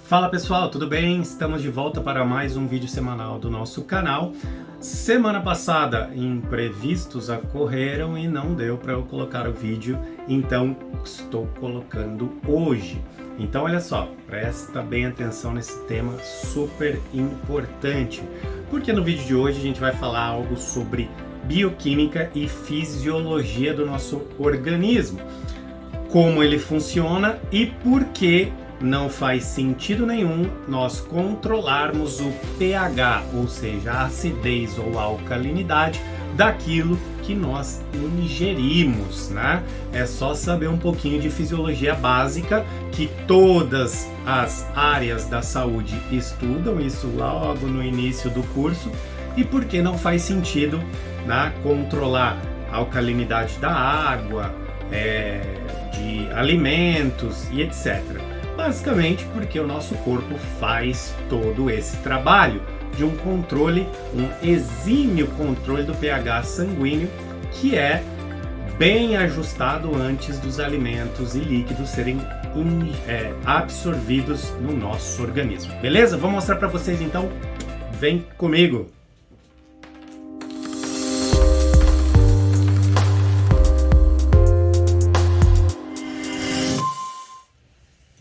Fala pessoal, tudo bem? Estamos de volta para mais um vídeo semanal do nosso canal. Semana passada imprevistos ocorreram e não deu para eu colocar o vídeo, então estou colocando hoje. Então olha só, presta bem atenção nesse tema super importante, porque no vídeo de hoje a gente vai falar algo sobre bioquímica e fisiologia do nosso organismo, como ele funciona e por que não faz sentido nenhum nós controlarmos o pH, ou seja, a acidez ou a alcalinidade daquilo que nós ingerimos, né? É só saber um pouquinho de fisiologia básica que todas as áreas da saúde estudam, isso logo no início do curso, e por que não faz sentido, né, controlar a alcalinidade da água, de alimentos e etc. Basicamente porque o nosso corpo faz todo esse trabalho de um controle, um exímio controle do pH sanguíneo, que é bem ajustado antes dos alimentos e líquidos serem absorvidos no nosso organismo. Beleza? Vou mostrar para vocês então. Vem comigo!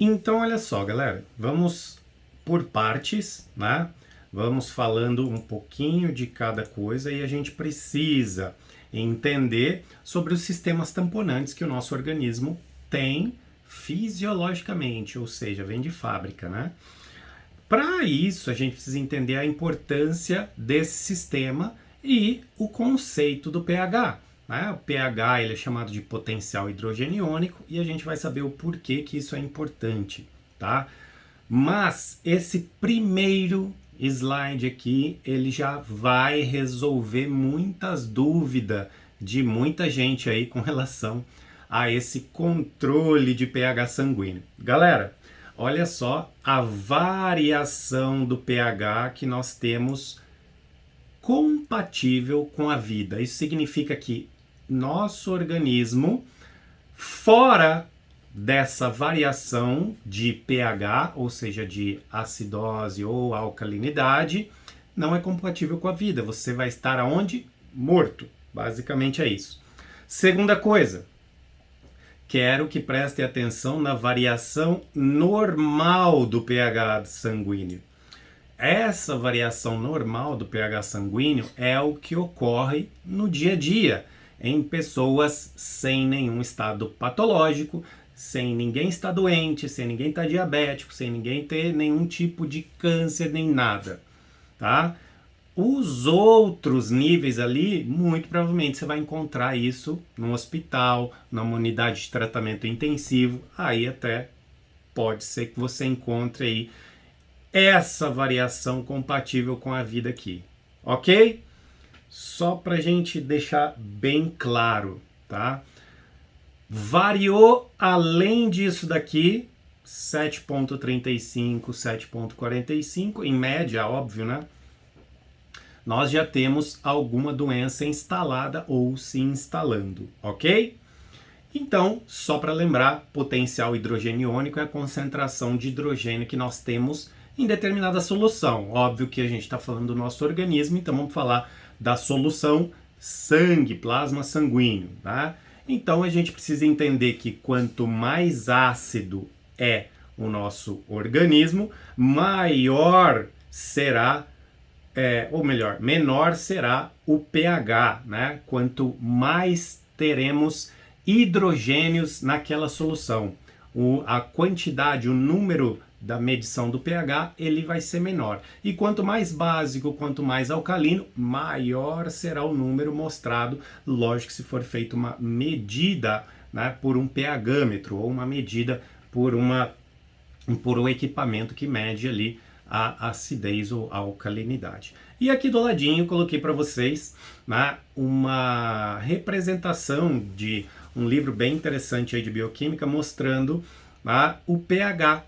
Então, olha só, galera, vamos por partes, né? Vamos falando um pouquinho de cada coisa e a gente precisa entender sobre os sistemas tamponantes que o nosso organismo tem fisiologicamente, ou seja, vem de fábrica, né? Para isso, a gente precisa entender a importância desse sistema e o conceito do pH. O pH ele é chamado de potencial hidrogeniônico e a gente vai saber o porquê que isso é importante, tá? Mas esse primeiro slide aqui, ele já vai resolver muitas dúvidas de muita gente aí com relação a esse controle de pH sanguíneo. Galera, olha só a variação do pH que nós temos compatível com a vida. Isso significa que nosso organismo, fora dessa variação de pH, ou seja, de acidose ou alcalinidade, não é compatível com a vida. Você vai estar aonde? Morto. Basicamente é isso. Segunda coisa, quero que prestem atenção na variação normal do pH sanguíneo. Essa variação normal do pH sanguíneo é o que ocorre no dia a dia, em pessoas sem nenhum estado patológico, sem ninguém estar doente, sem ninguém estar diabético, sem ninguém ter nenhum tipo de câncer nem nada, tá? Os outros níveis ali, muito provavelmente você vai encontrar isso no hospital, numa unidade de tratamento intensivo, aí até pode ser que você encontre aí essa variação compatível com a vida aqui, ok? Só para a gente deixar bem claro, tá? Variou além disso daqui, 7,35, 7,45, em média, óbvio, né? Nós já temos alguma doença instalada ou se instalando, ok? Então, só para lembrar, potencial hidrogeniônico é a concentração de hidrogênio que nós temos em determinada solução. Óbvio que a gente está falando do nosso organismo, então vamos falar da solução sangue, plasma sanguíneo, tá? Então a gente precisa entender que quanto mais ácido é o nosso organismo, maior será, ou melhor, menor será o pH, né? Quanto mais teremos hidrogênios naquela solução, a quantidade, o número da medição do pH, ele vai ser menor. E quanto mais básico, quanto mais alcalino, maior será o número mostrado, lógico, se for feita uma medida, né, por um pHmetro, ou uma medida por um equipamento que mede ali a acidez ou a alcalinidade. E aqui do ladinho eu coloquei para vocês, né, uma representação de um livro bem interessante aí de bioquímica mostrando, né, o pH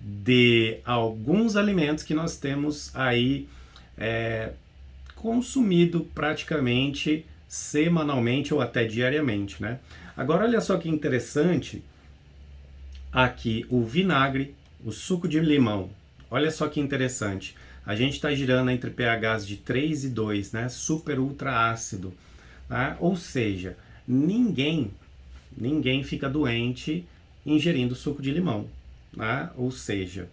de alguns alimentos que nós temos aí consumido praticamente semanalmente ou até diariamente, né? Agora olha só que interessante, aqui o vinagre, o suco de limão. Olha só que interessante. A gente está girando entre pHs de 3 e 2, né? Super ultra ácido. Tá? Ou seja, ninguém fica doente ingerindo suco de limão. Né? Ou seja,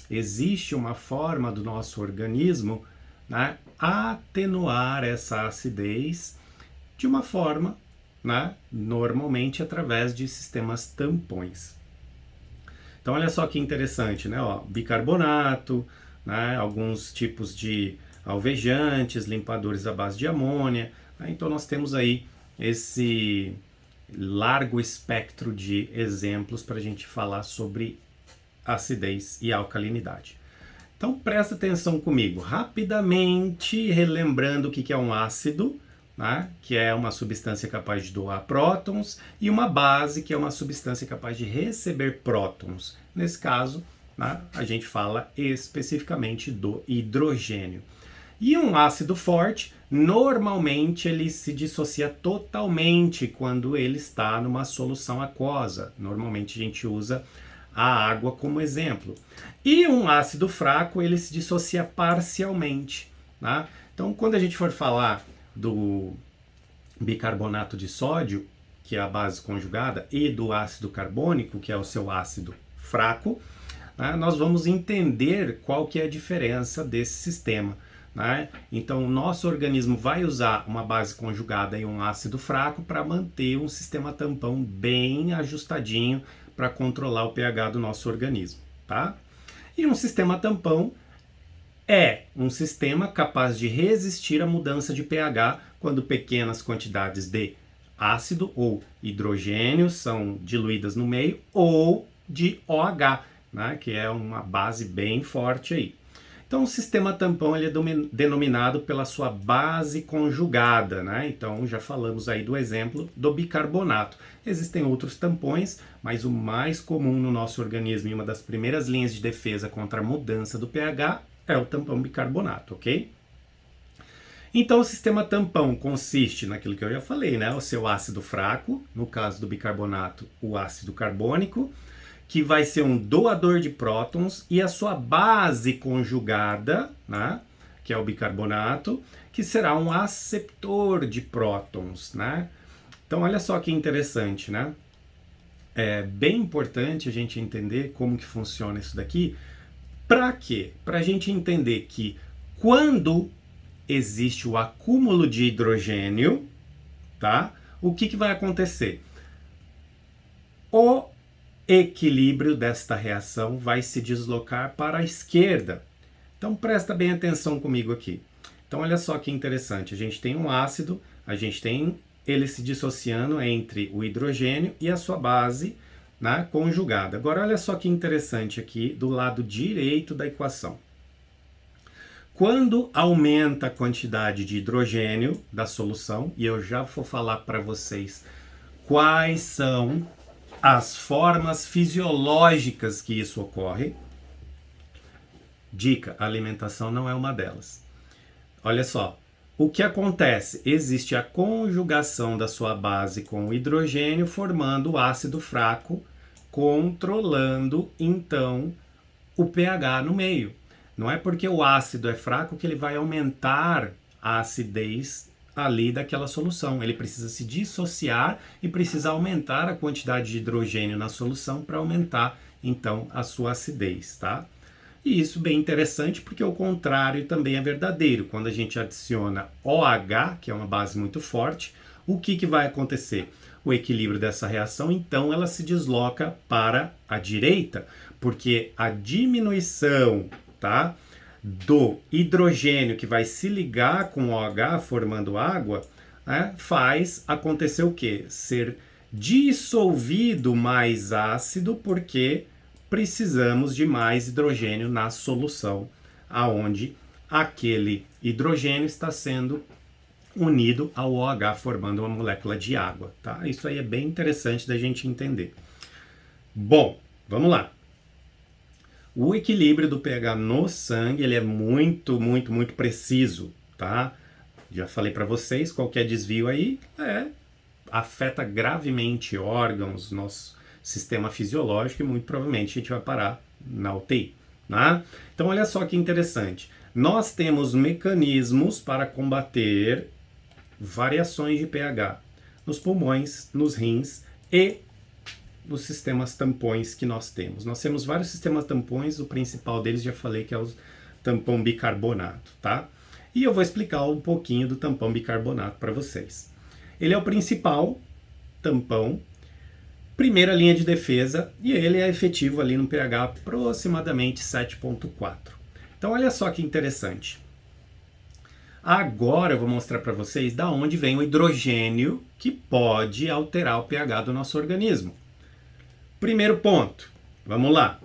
existe uma forma do nosso organismo, né, atenuar essa acidez de uma forma, né, normalmente através de sistemas tampões. Então olha só que interessante, né? Ó, bicarbonato, né, alguns tipos de alvejantes, limpadores à base de amônia. Né? Então nós temos aí esse largo espectro de exemplos para a gente falar sobre acidez e alcalinidade. Então presta atenção comigo, rapidamente relembrando o que é um ácido, né? Que é uma substância capaz de doar prótons, e uma base, que é uma substância capaz de receber prótons. Nesse caso, né, a gente fala especificamente do hidrogênio. E um ácido forte, normalmente ele se dissocia totalmente quando ele está numa solução aquosa. Normalmente a gente usa a água como exemplo. E um ácido fraco, ele se dissocia parcialmente. Tá? Então, quando a gente for falar do bicarbonato de sódio, que é a base conjugada, e do ácido carbônico, que é o seu ácido fraco, né, nós vamos entender qual que é a diferença desse sistema. Né? Então, o nosso organismo vai usar uma base conjugada e um ácido fraco para manter um sistema tampão bem ajustadinho para controlar o pH do nosso organismo. Tá? E um sistema tampão é um sistema capaz de resistir à mudança de pH quando pequenas quantidades de ácido ou hidrogênio são diluídas no meio, ou de OH, né, que é uma base bem forte aí. Então, o sistema tampão ele é denominado pela sua base conjugada, né? Então, já falamos aí do exemplo do bicarbonato. Existem outros tampões, mas o mais comum no nosso organismo e uma das primeiras linhas de defesa contra a mudança do pH é o tampão bicarbonato, ok? Então, o sistema tampão consiste naquilo que eu já falei, né? O seu ácido fraco, no caso do bicarbonato, o ácido carbônico, que vai ser um doador de prótons, e a sua base conjugada, né, que é o bicarbonato, que será um aceptor de prótons, né? Então, olha só que interessante, né? É bem importante a gente entender como que funciona isso daqui. Para quê? Para a gente entender que quando existe o acúmulo de hidrogênio, tá? O que vai acontecer? O equilíbrio desta reação vai se deslocar para a esquerda. Então presta bem atenção comigo aqui. Então olha só que interessante, a gente tem um ácido, a gente tem ele se dissociando entre o hidrogênio e a sua base, né, conjugada. Agora olha só que interessante aqui do lado direito da equação. Quando aumenta a quantidade de hidrogênio da solução, e eu já vou falar para vocês quais são as formas fisiológicas que isso ocorre. Dica, a alimentação não é uma delas. Olha só, o que acontece? Existe a conjugação da sua base com o hidrogênio, formando o ácido fraco, controlando, então, o pH no meio. Não é porque o ácido é fraco que ele vai aumentar a acidez ali daquela solução. Ele precisa se dissociar e precisa aumentar a quantidade de hidrogênio na solução para aumentar, então, a sua acidez, tá? E isso bem interessante porque o contrário também é verdadeiro. Quando a gente adiciona OH, que é uma base muito forte, o que vai acontecer? O equilíbrio dessa reação, então, ela se desloca para a direita, porque a diminuição, tá, do hidrogênio que vai se ligar com o OH formando água, né, faz acontecer o quê? Ser dissolvido mais ácido, porque precisamos de mais hidrogênio na solução, aonde aquele hidrogênio está sendo unido ao OH, formando uma molécula de água, tá? Isso aí é bem interessante da gente entender. Bom, vamos lá. O equilíbrio do pH no sangue, ele é muito preciso, tá? Já falei para vocês, qualquer desvio aí afeta gravemente órgãos, nosso sistema fisiológico, e muito provavelmente a gente vai parar na UTI. Né? Então, olha só que interessante. Nós temos mecanismos para combater variações de pH nos pulmões, nos rins e nos sistemas tampões que nós temos. Nós temos vários sistemas tampões, o principal deles já falei que é o tampão bicarbonato, tá? E eu vou explicar um pouquinho do tampão bicarbonato para vocês. Ele é o principal tampão, primeira linha de defesa, e ele é efetivo ali no pH aproximadamente 7,4. Então olha só que interessante. Agora eu vou mostrar para vocês da onde vem o hidrogênio que pode alterar o pH do nosso organismo. Primeiro ponto, vamos lá.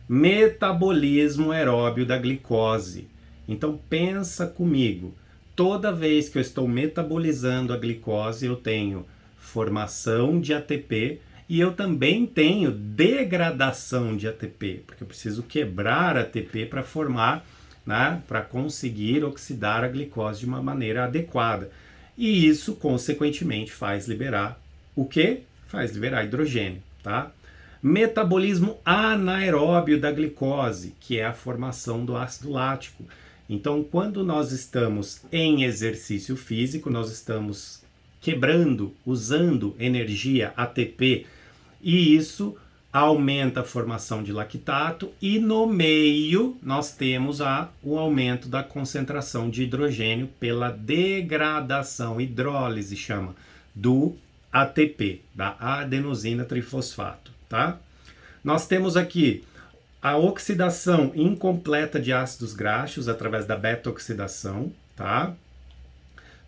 Metabolismo aeróbio da glicose. Então pensa comigo, toda vez que eu estou metabolizando a glicose, eu tenho formação de ATP e eu também tenho degradação de ATP, porque eu preciso quebrar ATP para formar, né, para conseguir oxidar a glicose de uma maneira adequada. E isso, consequentemente, faz liberar o quê? Faz liberar hidrogênio, tá? Metabolismo anaeróbio da glicose, que é a formação do ácido lático. Então, quando nós estamos em exercício físico, nós estamos quebrando, usando energia ATP, e isso aumenta a formação de lactato, e no meio nós temos o aumento da concentração de hidrogênio pela degradação, hidrólise chama, do ATP, da adenosina trifosfato, tá? Nós temos aqui a oxidação incompleta de ácidos graxos através da beta-oxidação, tá?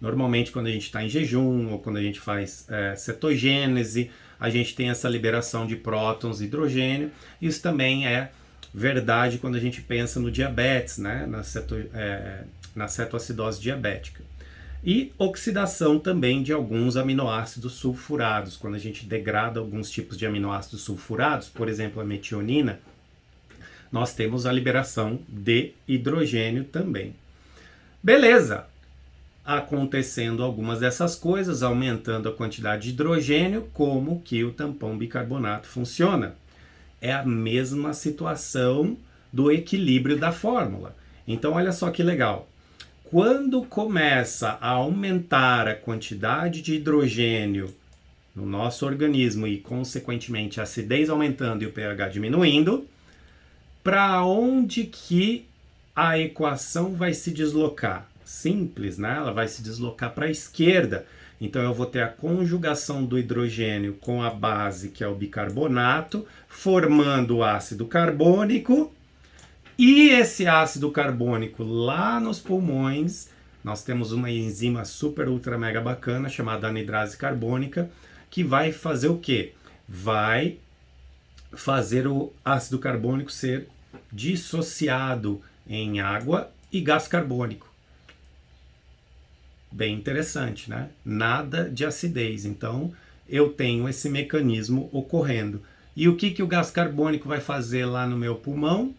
Normalmente quando a gente está em jejum ou quando a gente faz cetogênese, a gente tem essa liberação de prótons e hidrogênio. Isso também é verdade quando a gente pensa no diabetes, né? Na cetoacidose diabética. E oxidação também de alguns aminoácidos sulfurados. Quando a gente degrada alguns tipos de aminoácidos sulfurados, por exemplo, a metionina, nós temos a liberação de hidrogênio também. Beleza! Acontecendo algumas dessas coisas, aumentando a quantidade de hidrogênio, como que o tampão bicarbonato funciona. É a mesma situação do equilíbrio da fórmula. Então, olha só que legal. Quando começa a aumentar a quantidade de hidrogênio no nosso organismo e, consequentemente, a acidez aumentando e o pH diminuindo, para onde que a equação vai se deslocar? Simples, né? Ela vai se deslocar para a esquerda. Então eu vou ter a conjugação do hidrogênio com a base, que é o bicarbonato, formando o ácido carbônico. E esse ácido carbônico lá nos pulmões, nós temos uma enzima super ultra mega bacana chamada anidrase carbônica, que vai fazer o quê? Vai fazer o ácido carbônico ser dissociado em água e gás carbônico. Bem interessante, né? Nada de acidez. Então, eu tenho esse mecanismo ocorrendo. E o que o gás carbônico vai fazer lá no meu pulmão?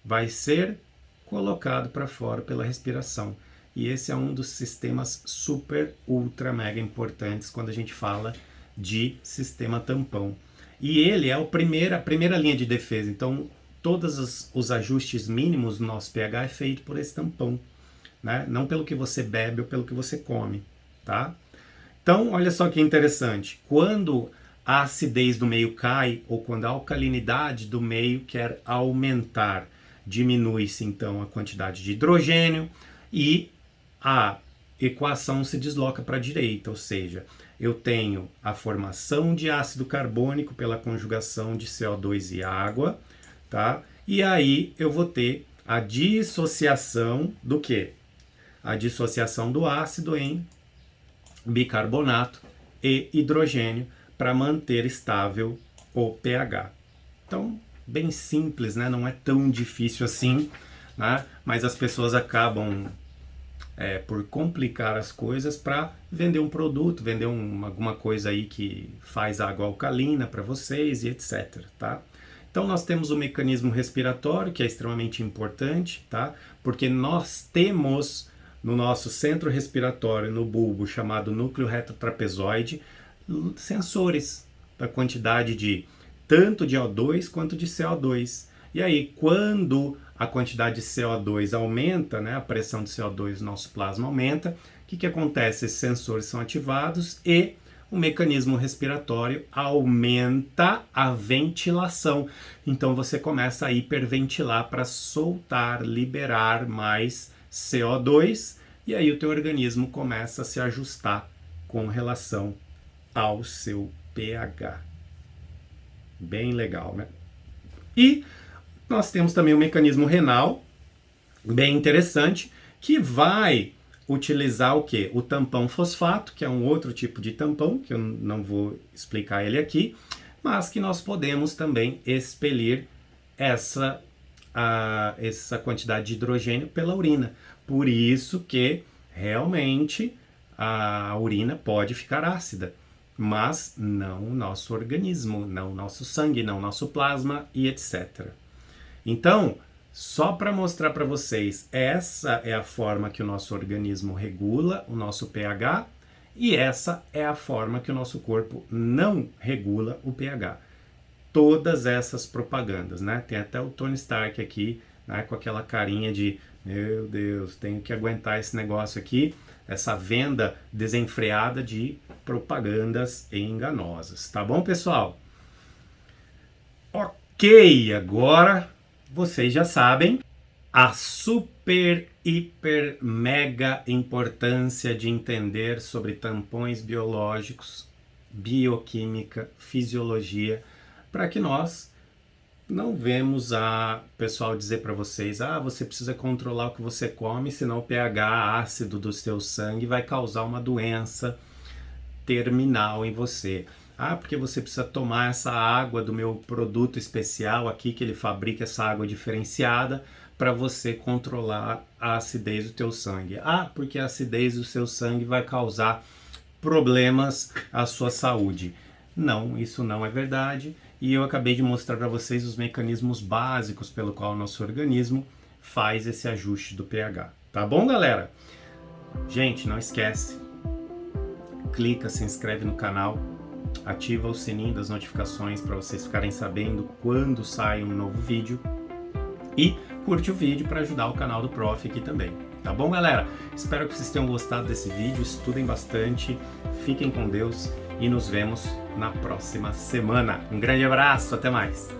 Vai ser colocado para fora pela respiração. E esse é um dos sistemas super, ultra, mega importantes quando a gente fala de sistema tampão. E ele é a primeira linha de defesa. Então, todos os ajustes mínimos do nosso pH é feito por esse tampão. Né? Não pelo que você bebe ou pelo que você come, tá? Então, olha só que interessante. Quando a acidez do meio cai ou quando a alcalinidade do meio quer aumentar, diminui-se então a quantidade de hidrogênio e a equação se desloca para a direita, ou seja, eu tenho a formação de ácido carbônico pela conjugação de CO2 e água, tá? E aí eu vou ter a dissociação do quê? A dissociação do ácido em bicarbonato e hidrogênio para manter estável o pH. Então, bem simples, né? Não é tão difícil assim, né? Mas as pessoas acabam por complicar as coisas para vender um produto, vender alguma coisa aí que faz água alcalina para vocês e etc, tá? Então nós temos o mecanismo respiratório, que é extremamente importante, tá? Porque nós temos no nosso centro respiratório, no bulbo, chamado núcleo retrotrapezoide, sensores da quantidade de tanto de O2 quanto de CO2. E aí, quando a quantidade de CO2 aumenta, né, a pressão de CO2 no nosso plasma aumenta, o que acontece? Esses sensores são ativados e o mecanismo respiratório aumenta a ventilação. Então você começa a hiperventilar para soltar, liberar mais CO2 e aí o teu organismo começa a se ajustar com relação ao seu pH. Bem legal, né? E nós temos também o mecanismo renal, bem interessante, que vai utilizar o quê? O tampão fosfato, que é um outro tipo de tampão, que eu não vou explicar ele aqui, mas que nós podemos também expelir essa quantidade de hidrogênio pela urina. Por isso que realmente a urina pode ficar ácida, mas não o nosso organismo, não o nosso sangue, não o nosso plasma e etc. Então, só para mostrar para vocês, essa é a forma que o nosso organismo regula o nosso pH e essa é a forma que o nosso corpo não regula o pH. Todas essas propagandas, né? Tem até o Tony Stark aqui, né, com aquela carinha de meu Deus, tenho que aguentar esse negócio aqui, essa venda desenfreada de propagandas enganosas. Tá bom, pessoal? Ok, agora vocês já sabem a super, hiper, mega importância de entender sobre tampões biológicos, bioquímica, fisiologia, para que nós não vemos a pessoal dizer para vocês, você precisa controlar o que você come, senão o pH ácido do seu sangue vai causar uma doença terminal em você. Porque você precisa tomar essa água do meu produto especial aqui, que ele fabrica essa água diferenciada, para você controlar a acidez do teu sangue. Porque a acidez do seu sangue vai causar problemas à sua saúde. Não, isso não é verdade. E eu acabei de mostrar para vocês os mecanismos básicos pelo qual o nosso organismo faz esse ajuste do pH. Tá bom, galera? Gente, não esquece. Clica, se inscreve no canal, ativa o sininho das notificações para vocês ficarem sabendo quando sai um novo vídeo e curte o vídeo para ajudar o canal do Prof aqui também. Tá bom, galera? Espero que vocês tenham gostado desse vídeo, estudem bastante, fiquem com Deus e nos vemos na próxima semana. Um grande abraço, até mais!